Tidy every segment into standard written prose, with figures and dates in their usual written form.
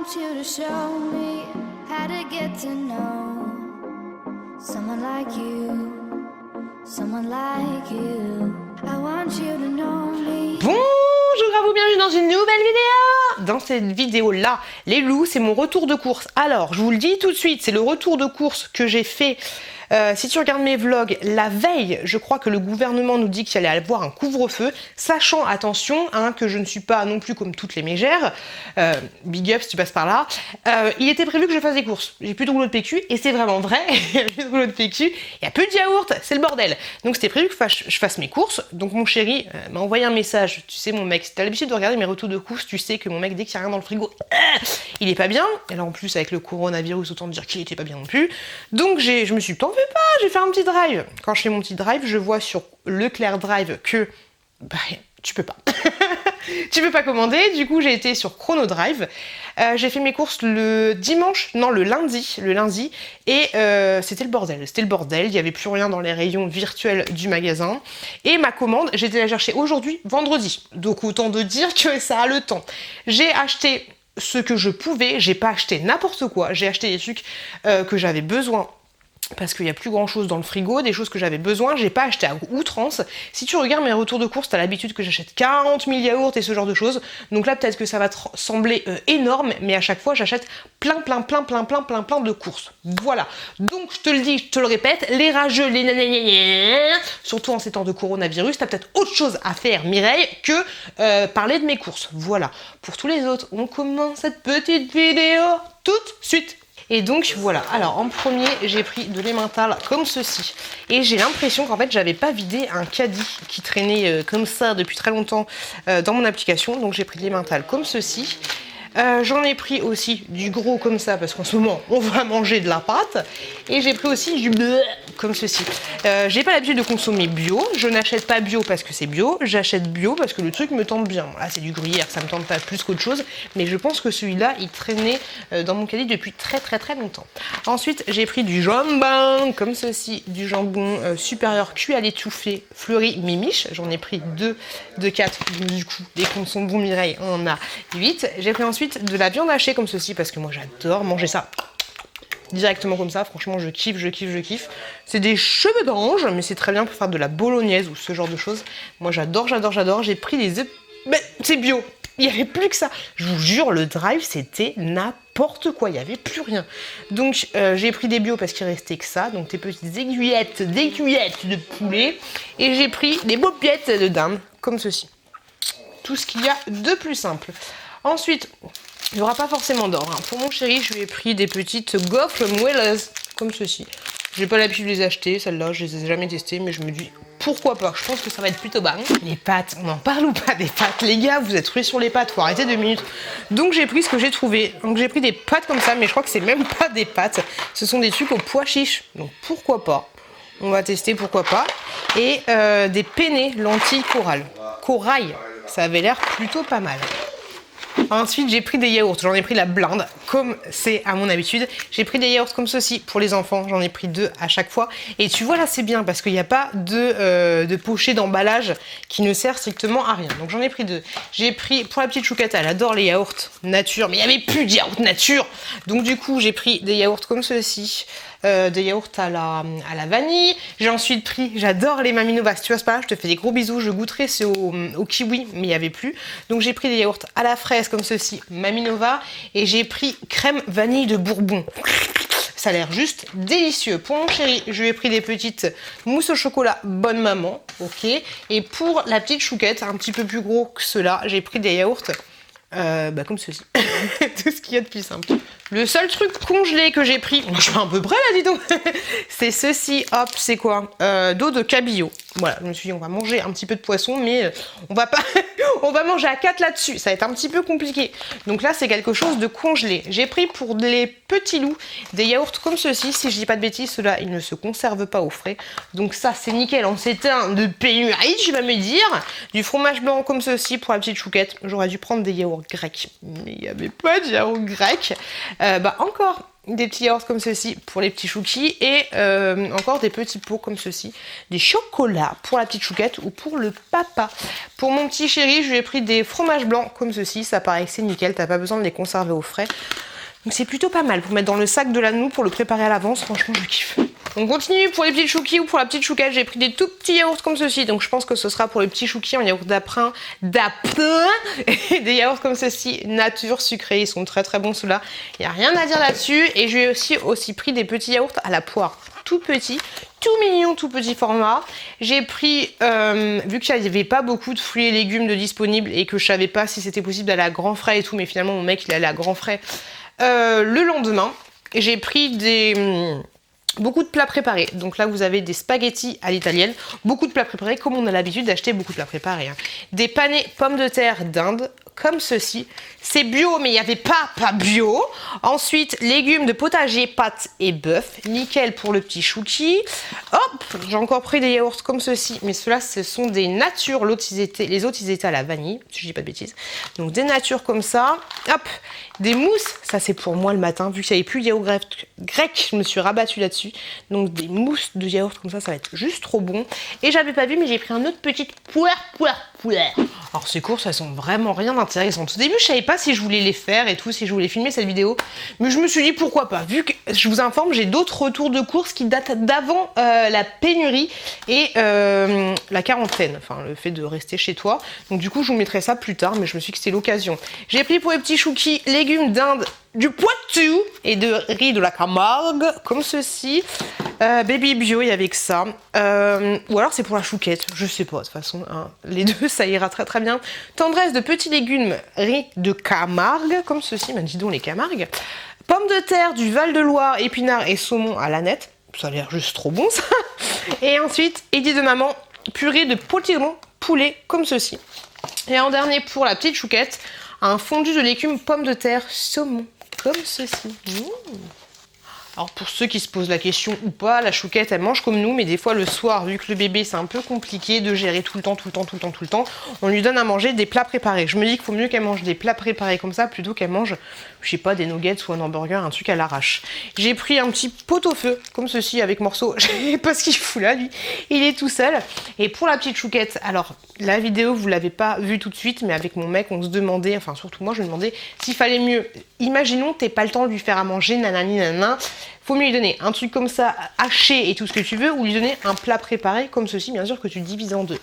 want you to show me how to get to know someone like you, someone like you. I want you to know me. Bonjour à vous, bienvenue dans une nouvelle vidéo. Dans cette vidéo-là, les loups, c'est mon retour de course. Alors, je vous le dis tout de suite, c'est le retour de course que j'ai fait. Si tu regardes mes vlogs, la veille, je crois que le gouvernement nous dit qu'il allait avoir un couvre-feu, sachant, attention, hein, que je ne suis pas non plus comme toutes les mégères, big up si tu passes par là, il était prévu que je fasse des courses. J'ai plus de rouleau de PQ, et c'est vraiment vrai, il y a plus de rouleau de PQ, il y a plus de yaourt, c'est le bordel. Donc c'était prévu que je fasse mes courses, donc mon chéri m'a envoyé un message, tu sais mon mec, si t'as l'habitude de regarder mes retours de courses, tu sais que mon mec, dès qu'il y a rien dans le frigo, il est pas bien, et là en plus avec le coronavirus, autant dire qu'il était pas bien non plus, donc je me suis dit, t'en veux pas, j'ai fait un petit drive. Quand je fais mon petit drive, je vois sur Leclerc Drive que bah, tu peux pas. Tu peux pas commander, du coup j'ai été sur Chrono Drive. J'ai fait mes courses le lundi, et c'était le bordel, il n'y avait plus rien dans les rayons virtuels du magasin. Et ma commande, j'étais la chercher aujourd'hui, vendredi. Donc autant de dire que ça a le temps. J'ai acheté ce que je pouvais, j'ai pas acheté n'importe quoi, j'ai acheté des trucs que j'avais besoin. Parce qu'il n'y a plus grand chose dans le frigo, des choses que j'avais besoin, j'ai pas acheté à outrance. Si tu regardes mes retours de course, t'as l'habitude que j'achète 40 000 yaourts et ce genre de choses. Donc là, peut-être que ça va te sembler énorme, mais à chaque fois, j'achète plein de courses. Voilà. Donc, je te le dis, je te le répète, les rageux, les nananana, surtout en ces temps de coronavirus, t'as peut-être autre chose à faire, Mireille, que parler de mes courses. Voilà. Pour tous les autres, on commence cette petite vidéo tout de suite. Et donc voilà, alors en premier j'ai pris de l'emmental comme ceci, et j'ai l'impression qu'en fait j'avais pas vidé un caddie qui traînait comme ça depuis très longtemps dans mon application, donc j'ai pris de l'emmental comme ceci. J'en ai pris aussi du gros comme ça parce qu'en ce moment on va manger de la pâte, et j'ai pris aussi du bleu comme ceci. J'ai pas l'habitude de consommer bio, je n'achète pas bio parce que c'est bio, j'achète bio parce que le truc me tente bien. Là c'est du gruyère, ça me tente pas plus qu'autre chose, mais je pense que celui-là il traînait dans mon caddie depuis très longtemps. Ensuite j'ai pris du jambon comme ceci, du jambon supérieur cuit à l'étouffée fleuri mimiche, j'en ai pris 2 de 4, donc du coup les comptes sont bons Mireille, on en a 8. J'ai pris ensuite de la viande hachée comme ceci parce que moi j'adore manger ça directement comme ça, franchement je kiffe. C'est des cheveux d'ange, mais c'est très bien pour faire de la bolognaise ou ce genre de choses. Moi j'adore. J'ai pris des œufs, mais c'est bio, il n'y avait plus que ça. Je vous jure, le drive c'était n'importe quoi, il n'y avait plus rien. Donc j'ai pris des bio parce qu'il restait que ça, donc des petites aiguillettes de poulet, et j'ai pris des paupiètes de dinde comme ceci. Tout ce qu'il y a de plus simple. Ensuite, il n'y aura pas forcément d'or. Hein. Pour mon chéri, je lui ai pris des petites gaufres moelleuses, comme ceci. J'ai pas l'habitude de les acheter, celles-là, je les ai jamais testées, mais je me dis, pourquoi pas, je pense que ça va être plutôt bon. Les pâtes, on en parle ou pas des pâtes? Les gars, vous êtes rués sur les pâtes, faut arrêter 2 minutes. Donc j'ai pris ce que j'ai trouvé. Donc j'ai pris des pâtes comme ça, mais je crois que c'est même pas des pâtes. Ce sont des trucs aux pois chiches, donc pourquoi pas. On va tester, pourquoi pas. Et des penne lentilles corail. Ça avait l'air plutôt pas mal. Ensuite, j'ai pris des yaourts. J'en ai pris la blinde, comme c'est à mon habitude. J'ai pris des yaourts comme ceci pour les enfants. J'en ai pris 2 à chaque fois. Et tu vois, là, c'est bien parce qu'il n'y a pas de pochet d'emballage qui ne sert strictement à rien. Donc, j'en ai pris 2. J'ai pris, pour la petite chouquette, elle adore les yaourts nature. Mais il n'y avait plus de yaourts nature. Donc, du coup, j'ai pris des yaourts comme ceci. Des yaourts à la vanille. J'ai ensuite pris, j'adore les Maminova. Si tu passes par là, je te fais des gros bisous. Je goûterai c'est au kiwi, mais il n'y avait plus. Donc j'ai pris des yaourts à la fraise comme ceci, Maminova. Et j'ai pris crème vanille de Bourbon. Ça a l'air juste délicieux. Pour mon chéri, je lui ai pris des petites mousses au chocolat Bonne Maman. Ok. Et pour la petite chouquette, un petit peu plus gros que ceux-là, j'ai pris des yaourts comme ceci. Tout ce qu'il y a de plus simple. Le seul truc congelé que j'ai pris, je suis un peu près là, dis donc, c'est ceci, hop, c'est quoi d'eau de cabillaud. Voilà, je me suis dit, on va manger un petit peu de poisson, mais on va pas, on va manger à 4 là-dessus, ça va être un petit peu compliqué. Donc là, c'est quelque chose de congelé. J'ai pris pour les petits loups des yaourts comme ceci, si je dis pas de bêtises, ceux-là, ils ne se conservent pas au frais. Donc ça, c'est nickel, on s'éteint de pénurie, je vais me dire. Du fromage blanc comme ceci pour la petite chouquette. J'aurais dû prendre des yaourts grecs, mais il n'y avait pas de yaourts grecs. Encore des petits yaourts comme ceci pour les petits chouquis, et encore des petits pots comme ceci, des chocolats pour la petite chouquette ou pour le papa. Pour mon petit chéri, Et je lui ai pris des fromages blancs comme ceci, ça paraît que c'est nickel, t'as pas besoin de les conserver au frais. Donc c'est plutôt pas mal pour mettre dans le sac de la nounou pour le préparer à l'avance, franchement je kiffe. On continue pour les petites chouquis ou pour la petite chouquette, j'ai pris des tout petits yaourts comme ceci, donc je pense que ce sera pour les petits chouquis en yaourt d'aprin, et des yaourts comme ceci, nature, sucrés, ils sont très très bons ceux-là, il n'y a rien à dire là-dessus. Et j'ai aussi pris des petits yaourts à la poire, tout petits, tout mignon, tout petit format. J'ai pris, vu qu'il n'y avait pas beaucoup de fruits et légumes de disponibles et que je savais pas si c'était possible d'aller à Grand Frais et tout, mais finalement mon mec il allait à Grand Frais le lendemain. J'ai pris beaucoup de plats préparés. Donc là, vous avez des spaghettis à l'italienne, beaucoup de plats préparés, comme on a l'habitude d'acheter beaucoup de plats préparés. Hein. Des panés pommes de terre d'Inde, comme ceci. C'est bio, mais il n'y avait pas bio. Ensuite, légumes de potager, pâtes et bœuf. Nickel pour le petit chouki. Hop, j'ai encore pris des yaourts comme ceci, mais ceux-là, ce sont des natures. Les autres, ils étaient à la vanille, si je dis pas de bêtises. Donc des natures comme ça. Hop, des mousses. Ça, c'est pour moi le matin. Vu qu'il n'y avait plus de yaourt grec, je me suis rabattue là-dessus. Donc des mousses de yaourt comme ça va être juste trop bon. Et j'avais pas vu, mais j'ai pris un autre petit poire. Alors ces courses, elles sont vraiment rien intéressantes. Au début, je savais pas si je voulais les faire et tout, si je voulais filmer cette vidéo. Mais je me suis dit pourquoi pas. Vu que je vous informe, j'ai d'autres retours de courses qui datent d'avant la pénurie et la quarantaine. Enfin, le fait de rester chez toi. Donc du coup, je vous mettrai ça plus tard, mais je me suis dit que c'était l'occasion. J'ai pris pour les petits chouquis légumes d'Inde, du Poitou et de riz de la Camargue, comme ceci. Baby bio, il y avait que ça. Ou alors c'est pour la chouquette, je sais pas, de toute façon, hein, les deux ça ira très très bien. Tendresse de petits légumes, riz de Camargue, comme ceci, ben dis donc les Camargues. Pommes de terre du Val-de-Loire, épinards et saumon à l'aneth, ça a l'air juste trop bon ça. Et ensuite, Eddie de maman, purée de potiron poulet, comme ceci. Et en dernier pour la petite chouquette, un fondu de légumes, pommes de terre, saumon, comme ceci. Alors pour ceux qui se posent la question ou pas, la chouquette elle mange comme nous, mais des fois le soir, vu que le bébé c'est un peu compliqué de gérer tout le temps, on lui donne à manger des plats préparés. Je me dis qu'il faut mieux qu'elle mange des plats préparés comme ça plutôt qu'elle mange, je sais pas, des nuggets ou un hamburger, un truc à l'arrache. J'ai pris un petit pot-au-feu comme ceci avec morceau, je sais pas ce qu'il fout là lui, il est tout seul. Et pour la petite chouquette, alors la vidéo vous l'avez pas vue tout de suite, mais avec mon mec on se demandait, enfin surtout moi je me demandais s'il fallait mieux, imaginons t'es pas le temps de lui faire à manger, nanani nanana, faut mieux lui donner un truc comme ça, haché et tout ce que tu veux, ou lui donner un plat préparé comme ceci, bien sûr que tu divises en deux.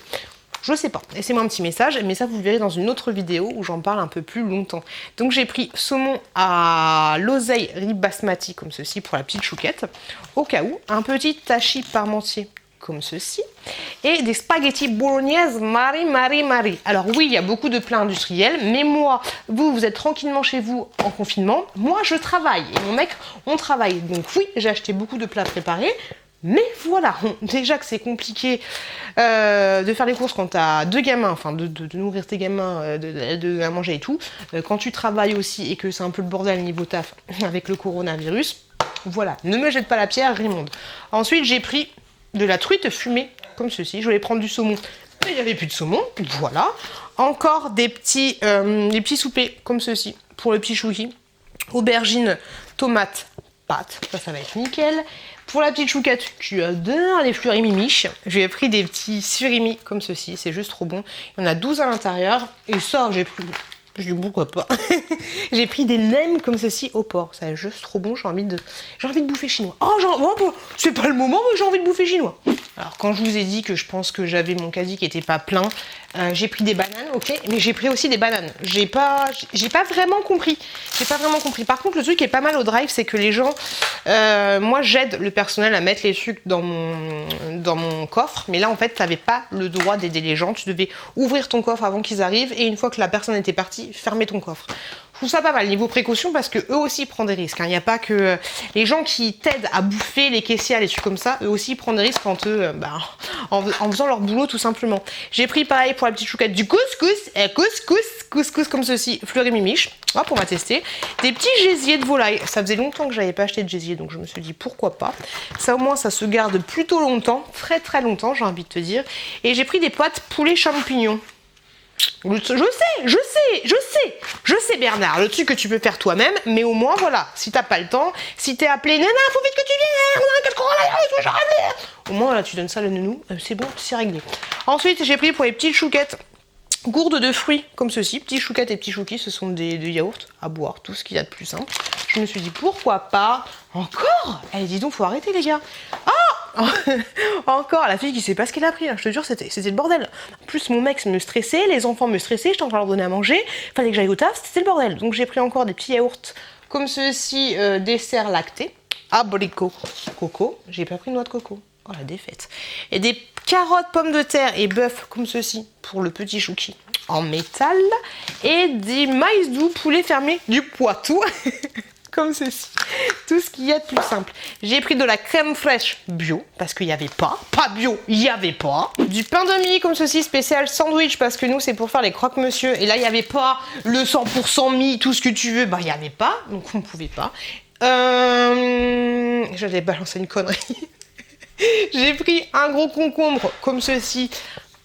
Je sais pas, laissez-moi un petit message, mais ça vous verrez dans une autre vidéo où j'en parle un peu plus longtemps. Donc j'ai pris saumon à l'oseille riz basmati comme ceci pour la petite chouquette, au cas où, un petit hachis parmentier comme ceci, et des spaghettis bolognaise mari. Alors oui, il y a beaucoup de plats industriels, mais moi, vous êtes tranquillement chez vous en confinement, moi je travaille, et mon mec, on travaille. Donc oui, j'ai acheté beaucoup de plats préparés, mais voilà, déjà que c'est compliqué de faire les courses quand tu as deux gamins, enfin de nourrir tes gamins, de manger et tout, quand tu travailles aussi et que c'est un peu le bordel niveau taf avec le coronavirus, voilà, ne me jette pas la pierre, Raymonde. Ensuite, j'ai pris de la truite fumée, comme ceci. Je voulais prendre du saumon, mais il n'y avait plus de saumon, voilà. Encore des petits soupers, comme ceci, pour le petit chouki. Aubergines, tomates, pâtes, ça va être nickel. Pour la petite chouquette qui adore les fleurimimiches, j'ai pris des petits surimi, comme ceci, c'est juste trop bon. Il y en a 12 à l'intérieur, et ça, j'ai pris... Je dis pourquoi pas. J'ai pris des nems comme ceci au porc. Ça est juste trop bon, j'ai envie de bouffer chinois. Oh, c'est pas le moment, mais j'ai envie de bouffer chinois. Alors quand je vous ai dit que je pense que j'avais mon caddie qui était pas plein, j'ai pris des bananes, ok, mais j'ai pris aussi des bananes. J'ai pas vraiment compris. Par contre, le truc qui est pas mal au drive, c'est que les gens, moi j'aide le personnel à mettre les sucres dans mon coffre, mais là en fait t'avais pas le droit d'aider les gens. Tu devais ouvrir ton coffre avant qu'ils arrivent et une fois que la personne était partie, fermer ton coffre. Je trouve ça pas mal niveau précaution parce que eux aussi prennent des risques. Il n'y a pas que les gens qui t'aident à bouffer, les caissiers, les trucs comme ça, eux aussi prennent des risques quand eux, en faisant leur boulot tout simplement. J'ai pris pareil pour la petite chouquette du couscous comme ceci, fleurimimiche. Hop, on va tester. Des petits gésiers de volaille. Ça faisait longtemps que j'avais pas acheté de gésier, donc je me suis dit pourquoi pas. Ça au moins ça se garde plutôt longtemps, très très longtemps, j'ai envie de te dire. Et j'ai pris des pâtes poulet champignons. Je sais Bernard, le truc que tu peux faire toi-même, mais au moins voilà, si t'as pas le temps, si t'es appelé nana, faut vite que tu viennes, on a un cas de coronavirus, au moins voilà, tu donnes ça à la nounou, c'est bon, c'est réglé. Ensuite j'ai pris pour les petites chouquettes gourdes de fruits comme ceci, petits chouquettes et petits chouquis, ce sont des yaourts à boire, tout ce qu'il y a de plus simple. Je me suis dit pourquoi pas. Encore. Eh, dis donc, faut arrêter les gars. Ah encore la fille qui sait pas ce qu'elle a pris, hein. Je te jure, c'était le bordel. En plus, mon mec me stressait, les enfants me stressaient, j'étais en train de leur donner à manger, fallait que j'aille au taf, c'était le bordel. Donc j'ai pris encore des petits yaourts comme ceci, dessert lacté, abricot, coco. J'ai pas pris de noix de coco. Oh la défaite. Et des carottes, pommes de terre et bœuf comme ceci pour le petit chouki en métal. Et des maïs doux poulet fermé du Poitou comme ceci. Tout ce qu'il y a de plus simple. J'ai pris de la crème fraîche bio parce qu'il n'y avait pas. Pas bio, il n'y avait pas. Du pain de mie comme ceci spécial sandwich parce que nous c'est pour faire les croque-monsieur. Et là il n'y avait pas le 100% mie, tout ce que tu veux. Bah il n'y avait pas, donc on ne pouvait pas. J'allais balancer une connerie. J'ai pris un gros concombre comme ceci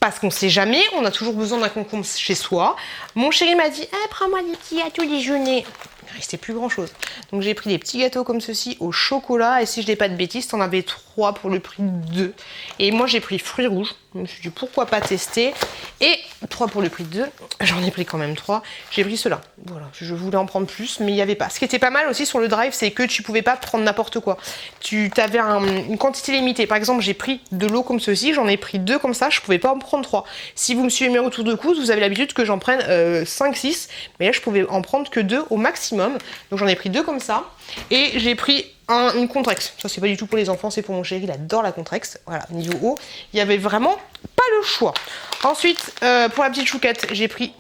parce qu'on sait jamais, on a toujours besoin d'un concombre chez soi. Mon chéri m'a dit prends-moi des petits gâteaux déjeuner. Il restait plus grand chose. Donc j'ai pris des petits gâteaux comme ceci au chocolat. Et si je dis pas de bêtises, t'en avais 3 pour le prix de 2. Et moi j'ai pris fruits rouges. Je me suis dit pourquoi pas tester. Et 3 pour le prix de 2. J'en ai pris quand même 3. J'ai pris ceux-là. Voilà, je voulais en prendre plus, mais il n'y avait pas. Ce qui était pas mal aussi sur le drive, c'est que tu pouvais pas prendre n'importe quoi. Tu avais une quantité limitée. Par exemple, j'ai pris de l'eau comme ceci. J'en ai pris 2 comme ça. Je pouvais pas en prendre 3. Si vous me suivez mes retours de course, vous avez l'habitude que j'en prenne 5-6. Mais là, je pouvais en prendre que 2 au maximum. Donc j'en ai pris 2 comme ça. Et j'ai pris une Contrex. Ça, c'est pas du tout pour les enfants, c'est pour mon chéri. Il adore la Contrex. Voilà, niveau eau, il y avait vraiment pas le choix. Ensuite, pour la petite chouquette, j'ai pris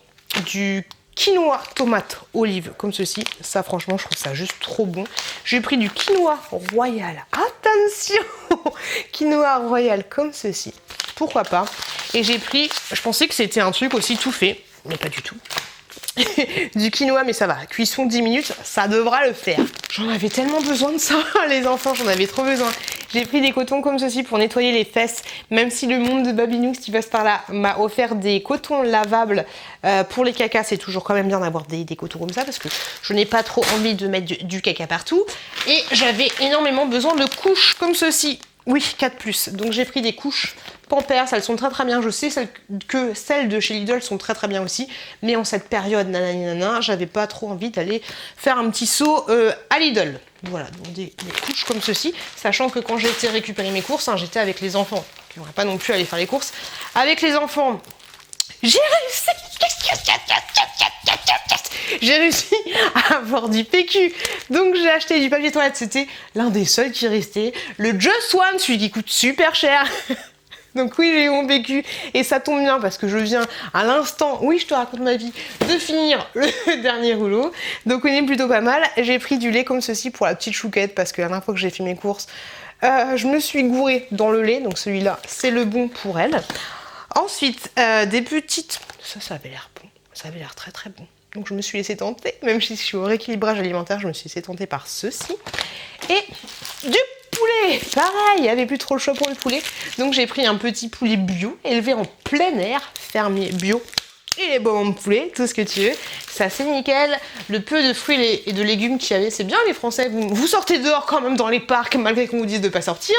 du quinoa, tomate, olive, comme ceci. Ça, franchement, je trouve ça juste trop bon. J'ai pris du quinoa royal. Attention quinoa royal, comme ceci. Pourquoi pas. Et j'ai pris, je pensais que c'était un truc aussi tout fait, mais pas du tout. Du quinoa, mais ça va, cuisson 10 minutes, ça devra le faire. J'en avais tellement besoin de ça, les enfants, j'en avais trop besoin. J'ai pris des cotons comme ceci pour nettoyer les fesses, même si le monde de Babinous qui passe par là m'a offert des cotons lavables pour les cacas, c'est toujours quand même bien d'avoir des cotons comme ça parce que je n'ai pas trop envie de mettre du caca partout. Et j'avais énormément besoin de couches comme ceci. Oui, 4+. Donc j'ai pris des couches Pampers, elles sont très très bien. Je sais que celles de chez Lidl sont très très bien aussi. Mais en cette période, nanana, j'avais pas trop envie d'aller faire un petit saut à Lidl. Voilà, donc des couches comme ceci. Sachant que quand j'ai été récupérer mes courses, j'étais avec les enfants. Je n'aurais pas non plus aller faire les courses. Avec les enfants, j'ai réussi. J'ai réussi à avoir du PQ. Donc j'ai acheté du papier toilette. C'était l'un des seuls qui restait. Le Just One, celui qui coûte super cher. Donc oui, j'ai eu mon PQ et ça tombe bien parce que je viens à l'instant, oui je te raconte ma vie, de finir le dernier rouleau. Donc on est plutôt pas mal. J'ai pris du lait comme ceci pour la petite chouquette parce que la dernière fois que j'ai fait mes courses, je me suis gourée dans le lait. Donc celui-là, c'est le bon pour elle. Ensuite, des petites... Ça avait l'air bon. Ça avait l'air très très bon. Donc je me suis laissée tenter, même si je suis au rééquilibrage alimentaire, je me suis laissée tenter par ceci. Et du poulet, pareil, il n'y avait plus trop le choix pour le poulet. Donc j'ai pris un petit poulet bio, élevé en plein air, fermier bio. Il est bon mon poulet, tout ce que tu veux. C'est assez nickel. Le peu de fruits et de légumes qu'il y avait, c'est bien les Français. Vous sortez dehors quand même dans les parcs, malgré qu'on vous dise de ne pas sortir.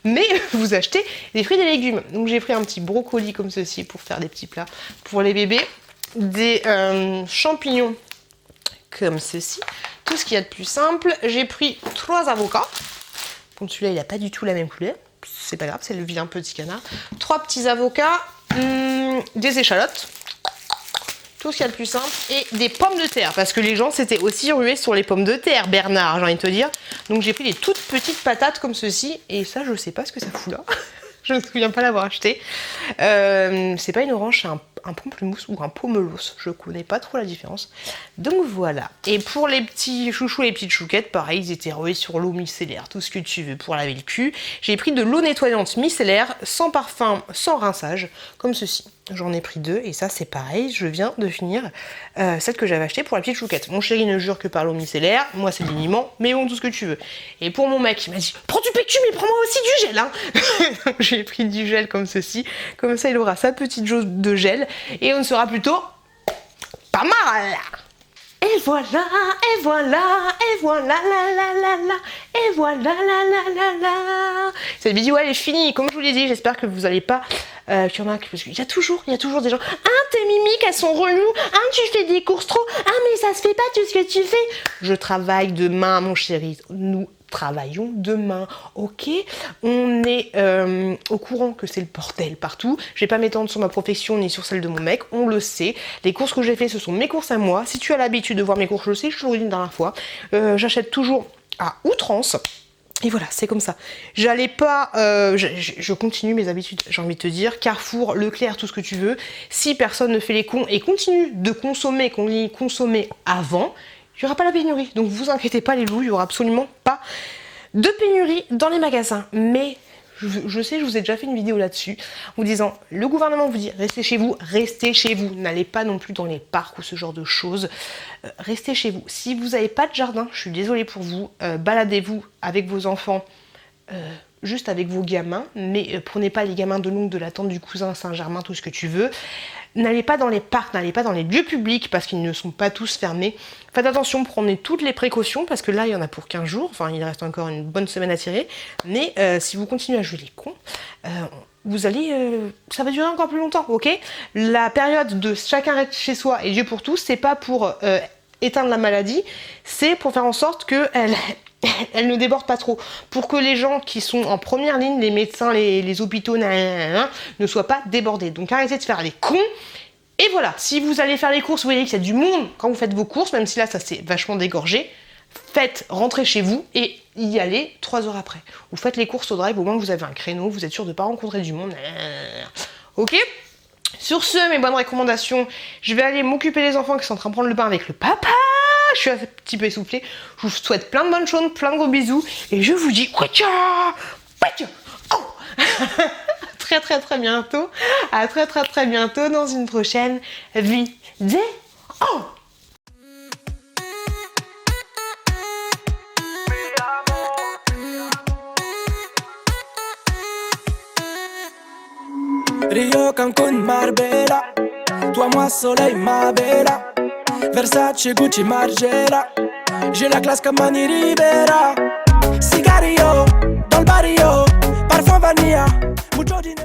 Mais vous achetez des fruits et des légumes. Donc j'ai pris un petit brocoli comme ceci pour faire des petits plats pour les bébés. Des champignons comme ceci. Tout ce qu'il y a de plus simple. J'ai pris 3 avocats. Bon, celui-là, il n'a pas du tout la même couleur. C'est pas grave, c'est le vilain petit canard. 3 petits avocats. Des échalotes. Tout ce qu'il y a de plus simple. Et des pommes de terre. Parce que les gens s'étaient aussi rués sur les pommes de terre, Bernard, j'ai envie de te dire. Donc j'ai pris des toutes petites patates comme ceci. Et ça, je sais pas ce que ça fout là. Je ne me souviens pas l'avoir acheté. C'est pas une orange, c'est un pamplemousse ou un pomelos. Je connais pas trop la différence. Donc voilà. Et pour les petits chouchous, les petites chouquettes, pareil, ils étaient roués sur l'eau micellaire, tout ce que tu veux pour laver le cul. J'ai pris de l'eau nettoyante micellaire, sans parfum, sans rinçage, comme ceci. J'en ai pris 2 et ça c'est pareil, je viens de finir celle que j'avais achetée pour la petite chouquette. Mon chéri ne jure que par l'eau micellaire, moi c'est liniment, mais bon tout ce que tu veux. Et pour mon mec, il m'a dit prends du PQ mais prends-moi aussi du gel hein. J'ai pris du gel comme ceci, comme ça il aura sa petite dose de gel et on sera plutôt pas mal. Et voilà, et voilà, et voilà, la la la la, et voilà, la la la la. Cette vidéo elle est finie, comme je vous l'ai dit, j'espère que vous allez pas... qu'il y en a, parce qu'il y a toujours des gens, tes mimiques elles sont reloues, tu fais des courses trop, mais ça se fait pas tout ce que tu fais. Je travaille demain mon chéri, nous travaillons demain, ok? On est au courant que c'est le bordel partout. Je vais pas m'étendre sur ma profession ni sur celle de mon mec, on le sait. Les courses que j'ai fait, ce sont mes courses à moi. Si tu as l'habitude de voir mes courses, je le sais, je te l'ai dit la dernière fois. J'achète toujours à outrance. Et voilà, c'est comme ça. J'allais pas... je continue mes habitudes, j'ai envie de te dire. Carrefour, Leclerc, tout ce que tu veux. Si personne ne fait les cons et continue de consommer, qu'on y consommait avant, il n'y aura pas la pénurie. Donc vous inquiétez pas les loups, il n'y aura absolument pas de pénurie dans les magasins. Mais je sais, je vous ai déjà fait une vidéo là-dessus, vous disant, le gouvernement vous dit, restez chez vous, n'allez pas non plus dans les parcs ou ce genre de choses, restez chez vous. Si vous n'avez pas de jardin, je suis désolée pour vous, baladez-vous avec vos enfants, juste avec vos gamins, mais prenez pas les gamins de l'oncle, de la tante, du cousin, Saint-Germain, tout ce que tu veux. N'allez pas dans les parcs, n'allez pas dans les lieux publics parce qu'ils ne sont pas tous fermés. Faites attention, prenez toutes les précautions parce que là, il y en a pour 15 jours. Enfin, il reste encore une bonne semaine à tirer. Mais si vous continuez à jouer les cons, vous allez... ça va durer encore plus longtemps, ok? La période de chacun reste chez soi et Dieu pour tous, c'est pas pour éteindre la maladie, c'est pour faire en sorte qu'elle elle ne déborde pas trop. Pour que les gens qui sont en première ligne, les médecins, les hôpitaux, ne soient pas débordés. Donc arrêtez de faire les cons. Et voilà, si vous allez faire les courses, vous voyez qu'il y a du monde quand vous faites vos courses, même si là ça s'est vachement dégorgé, rentrez chez vous et y allez 3 heures après. Vous faites les courses au drive, au moins vous avez un créneau, vous êtes sûr de ne pas rencontrer du monde. Ok ? Sur ce, mes bonnes recommandations, je vais aller m'occuper des enfants qui sont en train de prendre le bain avec le papa. Je suis un petit peu essoufflée. Je vous souhaite plein de bonnes choses, plein de gros bisous. Et je vous dis très très très bientôt. À très très très bientôt dans une prochaine vidéo. Rio, Cancun, Marbella. Toi, moi, soleil, ma bella. Versace, Gucci, Margiela. J'ai la classe comme Mani Rivera. Cigarillo, dans le barrio. Parfum vanilla, mucho dinero.